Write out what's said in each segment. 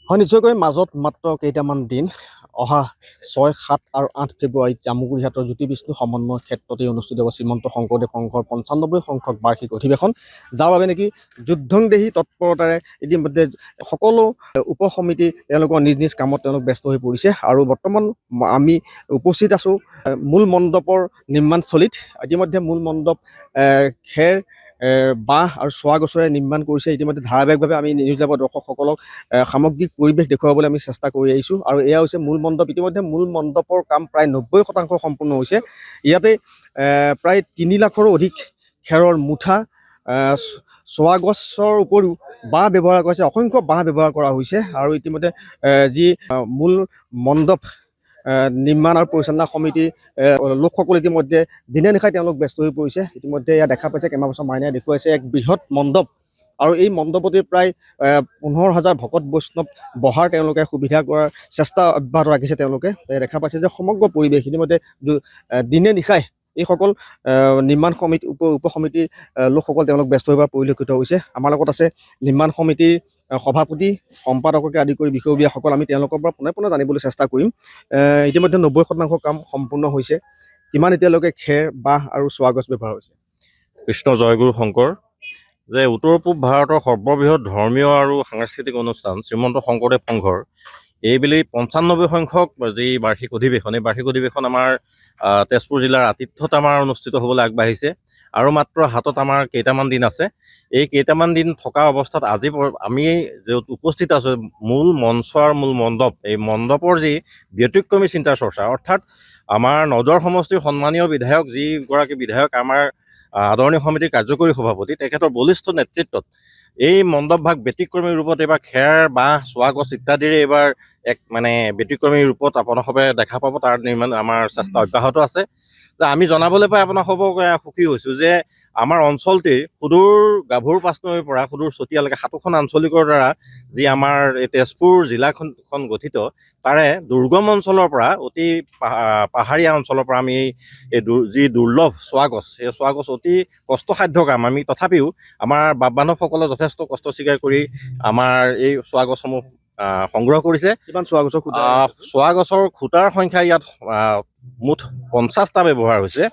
হয় নিশ্চয়কৈ মাজত মাত্ৰ কেইটামান দিন অহা ৬, ৭ আৰু ৮ ফেব্ৰুৱাৰীত জামুগুৰিহাটৰ জ্যোতি বিষ্ণু সমন্বয় ক্ষেত্ৰতে অনুষ্ঠিত হ'ব শ্ৰীমন্ত শংকৰদেৱ সংঘৰ ৯৫ সংখ্যক বাৰ্ষিক অধিৱেশন, যাৰ বাবে নেকি যুদ্ধংদেহী তৎপৰতাৰে ইতিমধ্যে সকলো উপসমিতি তেওঁলোকৰ নিজ নিজ কামত তেওঁলোক ব্যস্ত হৈ পৰিছে। আৰু বৰ্তমান আমি উপস্থিত আছোঁ মূল মণ্ডপৰ নিৰ্মাণস্থলীত। ইতিমধ্যে মূল মণ্ডপ খেৰ বাঁহ আৰু চোৱা গছৰে নিৰ্মাণ কৰিছে। ইতিমধ্যে ধাৰাবাহিকভাৱে আমি নিউজ লাইভৰ দৰ্শকসকলক সামগ্ৰিক পৰিৱেশ দেখুৱাবলৈ আমি চেষ্টা কৰি আহিছোঁ। আৰু এয়া হৈছে মূল মণ্ডপ। ইতিমধ্যে মূল মণ্ডপৰ কাম প্ৰায় ৯০% সম্পূৰ্ণ হৈছে। ইয়াতে প্ৰায় ৩ লাখৰো অধিক খেৰৰ মুঠা, চোৱা গছৰ উপৰিও বাঁহ ব্যৱহাৰ কৰা হৈছে, অসংখ্য বাঁহ ব্যৱহাৰ কৰা হৈছে। আৰু ইতিমধ্যে যি মূল মণ্ডপ নিৰ্মাণ আৰু পৰিচালনা সমিতিৰ লোকসকল ইতিমধ্যে দিনে নিশাই তেওঁলোক ব্যস্ত হৈ পৰিছে। ইতিমধ্যে এয়া দেখা পাইছে, কেমেৰা পাৰ্চন মাইনাই দেখুৱাইছে এক বৃহৎ মণ্ডপ। আৰু এই মণ্ডপতে প্ৰায় ১৫,০০০ ভকত বৈষ্ণৱ বহাৰ তেওঁলোকে সুবিধা কৰাৰ চেষ্টা অব্যাহত ৰাখিছে। তেওঁলোকে দেখা পাইছে যে সমগ্ৰ পৰিৱেশ ইতিমধ্যে দিনে নিশাই এইসকল নিৰ্মাণ সমিতি উপসমিতিৰ লোকসকল তেওঁলোক ব্যস্ত হৈ পৰা পৰিলক্ষিত হৈছে। আমাৰ লগত আছে নিৰ্মাণ সমিতিৰ সভাপতি, সম্পাদককে আদি কৰি বিষয়ববীয়াসকল। আমি তেওঁলোকৰ পৰা পোনে পোনে জানিবলৈ চেষ্টা কৰিম। ইতিমধ্যে ৯০% কাম সম্পূৰ্ণ হৈছে। কিমান এতিয়ালৈকে খেৰ, বাঁহ আৰু চোৱা গছ ব্যৱহাৰ হৈছে? কৃষ্ণ জয়গুৰু শংকৰ। যে উত্তৰ পূব ভাৰতৰ সৰ্ববৃহৎ ধৰ্মীয় আৰু সাংস্কৃতিক অনুষ্ঠান শ্ৰীমন্ত শংকৰদেৱ সংঘৰ এইবেলি ৯৫ সংখ্যক যি বাৰ্ষিক অধিৱেশন, এই বাৰ্ষিক অধিৱেশন আমাৰ তেজপুৰ জিলাৰ আতিথ্যত আমাৰ অনুষ্ঠিত হ'বলৈ আগবাঢ়িছে। আৰু মাত্ৰ হাতত আমাৰ কেইটামান দিন আছে। এই কেইটামান দিন থকা অৱস্থাত আজি আমি য'ত উপস্থিত আছোঁ, মূল মঞ্চ আৰু মূল মণ্ডপ, এই মণ্ডপৰ যি ব্যতিক্ৰমী চিন্তা চৰ্চা, অৰ্থাৎ আমাৰ নদৰ সমষ্টিৰ সন্মানীয় বিধায়ক, যিগৰাকী বিধায়ক আমাৰ আদৰণি সমিতিৰ কাৰ্যকৰী সভাপতি, তেখেতৰ বলিষ্ঠ নেতৃত্বত এই মণ্ডপ ভাগ ব্যতিক্ৰমী ৰূপত এইবাৰ খেৰ, বাঁহ, চোৱা গছ ইত্যাদিৰে এইবাৰ এক ব্যতিক্ৰমী ৰূপত আপোনালোকে দেখা পাব। তাৰ নিৰ্মাণ আমাৰ চেষ্টা অব্যাহত আছে। আমি জনাবলৈ পাই আপোনালোকক সুখী হৈছোঁ যে আমাৰ অঞ্চলটিৰ সুদূৰ গাভৰু পাঁচনৈৰ পৰা সুদূৰ চতিয়ালৈকে ৭খন আঞ্চলিকৰ দ্বাৰা যি আমাৰ এই তেজপুৰ জিলাখন গঠিত, তাৰে দুৰ্গম অঞ্চলৰ পৰা অতি পাহাৰীয়া অঞ্চলৰ পৰা আমি এই যি দুৰ্লভ চোৱা গছ, সেই চোৱা গছ অতি কষ্টসাধ্য কাম। আমি তথাপিও আমাৰ বাপ বান্ধৱসকলে যথেষ্ট কষ্ট স্বীকাৰ কৰি আমাৰ এই চোৱা গছসমূহ সংগ্ৰহ কৰিছে। কিমান চোৱা গছৰ খুঁটা? চোৱা গছৰ খুঁটাৰ সংখ্যা ইয়াত মুঠ ৫০টা ব্যৱহাৰ হৈছে।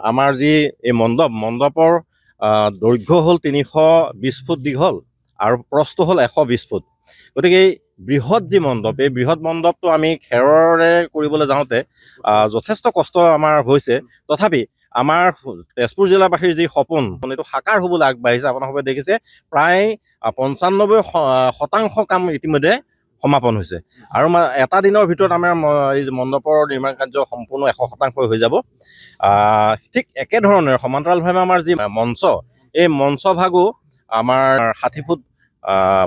আমাৰ যি এই মণ্ডপৰ দৈৰ্ঘ্য হ'ল ৩২০ ফুট দীঘল আৰু প্ৰস্থ হ'ল ১২০ ফুট। গতিকে এই বৃহৎ যি মণ্ডপ, এই বৃহৎ মণ্ডপটো আমি খেৰৰে কৰিবলৈ যাওঁতে যথেষ্ট কষ্ট আমাৰ হৈছে। তথাপি আমাৰ তেজপুৰ জিলাবাসীৰ যি সপোন, এইটো সাকাৰ হ'বলৈ আগবাঢ়িছে। আপোনালোকে দেখিছে প্ৰায় ৯৫% কাম ইতিমধ্যে সমাপন হৈছে। আৰু এটা দিনৰ ভিতৰত আমাৰ এই মণ্ডপৰ নিৰ্মাণ কাৰ্য সম্পূৰ্ণ ১০০% হৈ যাব। ঠিক একেধৰণে সমান্তৰালভাৱে আমাৰ যি মঞ্চ, এই মঞ্চ ভাগো আমাৰ ৬০ ফুট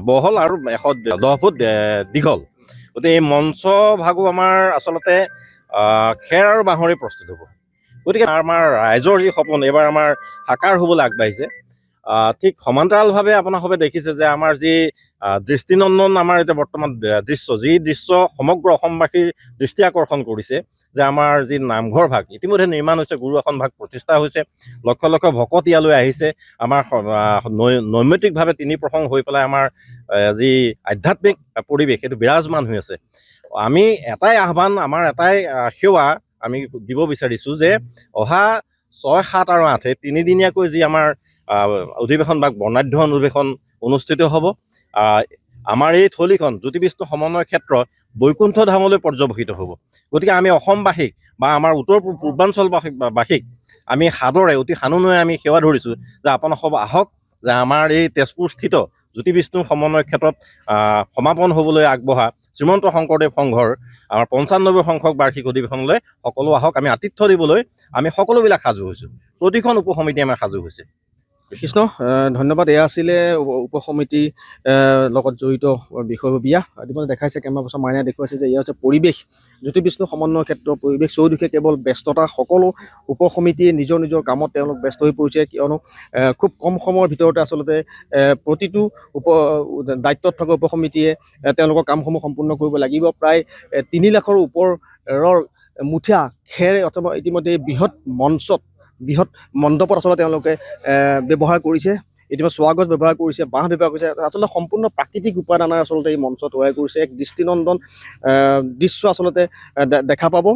বহল আৰু ১১০ ফুট দীঘল। গতিকে এই মঞ্চ ভাগো আমাৰ আচলতে খেৰ আৰু বাঁহৰে প্ৰস্তুত হ'ব। গতিকে আমাৰ ৰাইজৰ যি সপোন এইবাৰ আমাৰ সাকাৰ হ'বলৈ আগবাঢ়িছে। ঠিক সমান্তৰালভাৱে আপোনালোকে দেখিছে যে আমাৰ যি দৃষ্টিনন্দন আমাৰ এতিয়া বৰ্তমান দৃশ্য, যি দৃশ্য সমগ্ৰ অসমবাসীৰ দৃষ্টি আকৰ্ষণ কৰিছে, যে আমাৰ যি নামঘৰ ভাগ ইতিমধ্যে নিৰ্মাণ হৈছে, গুৰু আসন ভাগ প্ৰতিষ্ঠা হৈছে, লক্ষ লক্ষ ভকত ইয়ালৈ আহিছে। আমাৰ নৈমিত্তিকভাৱে ৩ প্ৰসং হৈ পেলাই আমাৰ যি আধ্যাত্মিক পৰিৱেশ সেইটো বিৰাজমান হৈ আছে। আমি এটাই আহ্বান, আমাৰ এটাই সেৱা আমি দিব বিচাৰিছোঁ যে অহা ৬, ৭ আৰু ৮ এই 3দিনীয়াকৈ যি আমাৰ অধিৱেশন বা বৰ্ণাঢ্য অধিৱেশন অনুষ্ঠিত হ'ব, আমাৰ এই থলীখন জ্যোতি বিষ্ণু সমন্বয় ক্ষেত্ৰ বৈকুণ্ঠ ধামলৈ পৰ্যবেক্ষিত হ'ব। গতিকে আমি অসমবাসীক বা আমাৰ উত্তৰ পূৰ্বাঞ্চলবাসীক আমি সাদৰে, অতি সানুনৈৰে আমি সেৱা ধৰিছোঁ যে আপোনালোক আহক, যে আমাৰ এই তেজপুৰস্থিত জ্যোতি বিষ্ণু সমন্বয় ক্ষেত্ৰত সমাপন হ'বলৈ আগবঢ়া শ্ৰীমন্ত শংকৰদেৱ সংঘৰ আমাৰ ৯৫ সংখ্যক বাৰ্ষিক অধিৱেশনলৈ সকলো আহক। আমি আতিথ্য দিবলৈ আমি সকলোবিলাক সাজু হৈছোঁ। প্ৰতিখন উপসমিতি আমাৰ সাজু হৈছে। কৃষ্ণ, ধন্যবাদ। এয়া আছিলে উপসমিতিৰ লগত জড়িত বিষয়ববীয়া। ইতিমধ্যে দেখাইছে, কেমেৰা পাৰ্চন মাইনাই দেখুৱাইছে যে এয়া হৈছে পৰিৱেশ, জ্যোতি বিষ্ণু সমন্বয় ক্ষেত্ৰৰ পৰিৱেশ। চৌদিশে কেৱল ব্যস্ততা, সকলো উপসমিতিয়ে নিজৰ নিজৰ কামত তেওঁলোক ব্যস্ত হৈ পৰিছে। কিয়নো খুব কম সময়ৰ ভিতৰতে আচলতে প্ৰতিটো দায়িত্বত থকা উপসমিতিয়ে তেওঁলোকৰ কামসমূহ সম্পূৰ্ণ কৰিব লাগিব। প্ৰায় ৩ লাখৰ ওপৰৰ মুঠা খেৰ অথবা ইতিমধ্যে বৃহৎ মণ্ডপত আচলতে তেওঁলোকে ব্যৱহাৰ কৰিছে। ইতিমধ্যে চোৱা গছ ব্যৱহাৰ কৰিছে, বাঁহ ব্যৱহাৰ কৰিছে, আচলতে সম্পূৰ্ণ প্ৰাকৃতিক উপাদানেৰে আচলতে এই মঞ্চ তৈয়াৰ কৰিছে। এক দৃষ্টিনন্দন দৃশ্য আচলতে দেখা পাব।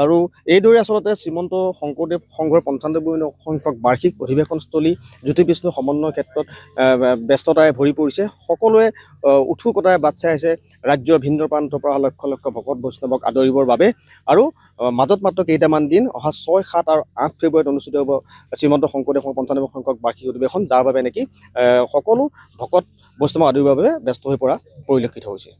আৰু এইদৰে আচলতে শ্ৰীমন্ত শংকৰদেৱ সংঘৰ ৯৫ সংখ্যক বাৰ্ষিক অধিৱেশনস্থলী জ্যোতি বিষ্ণু সমন্বয় ক্ষেত্ৰত ব্যস্ততাৰে ভৰি পৰিছে। সকলোৱে উৎসুকতাৰে বাট চাই আছে ৰাজ্যৰ ভিন্ন প্ৰান্তৰ পৰা লক্ষ লক্ষ ভকত বৈষ্ণৱক আদৰিবৰ বাবে। আৰু মাজত মাত্ৰ কেইটামান দিন অহা ৬, ৭ আৰু ৮ ফেব্ৰুৱাৰীত অনুষ্ঠিত হ'ব শ্ৰীমন্ত শংকৰদেৱ ৯৫ সংখ্যক বাৰ্ষিক অধিৱেশন, যাৰ বাবে নেকি সকলো ভকত বৈষ্ণৱক আদৰিবৰ বাবে ব্যস্ত হৈ পৰা পৰিলক্ষিত হৈছে।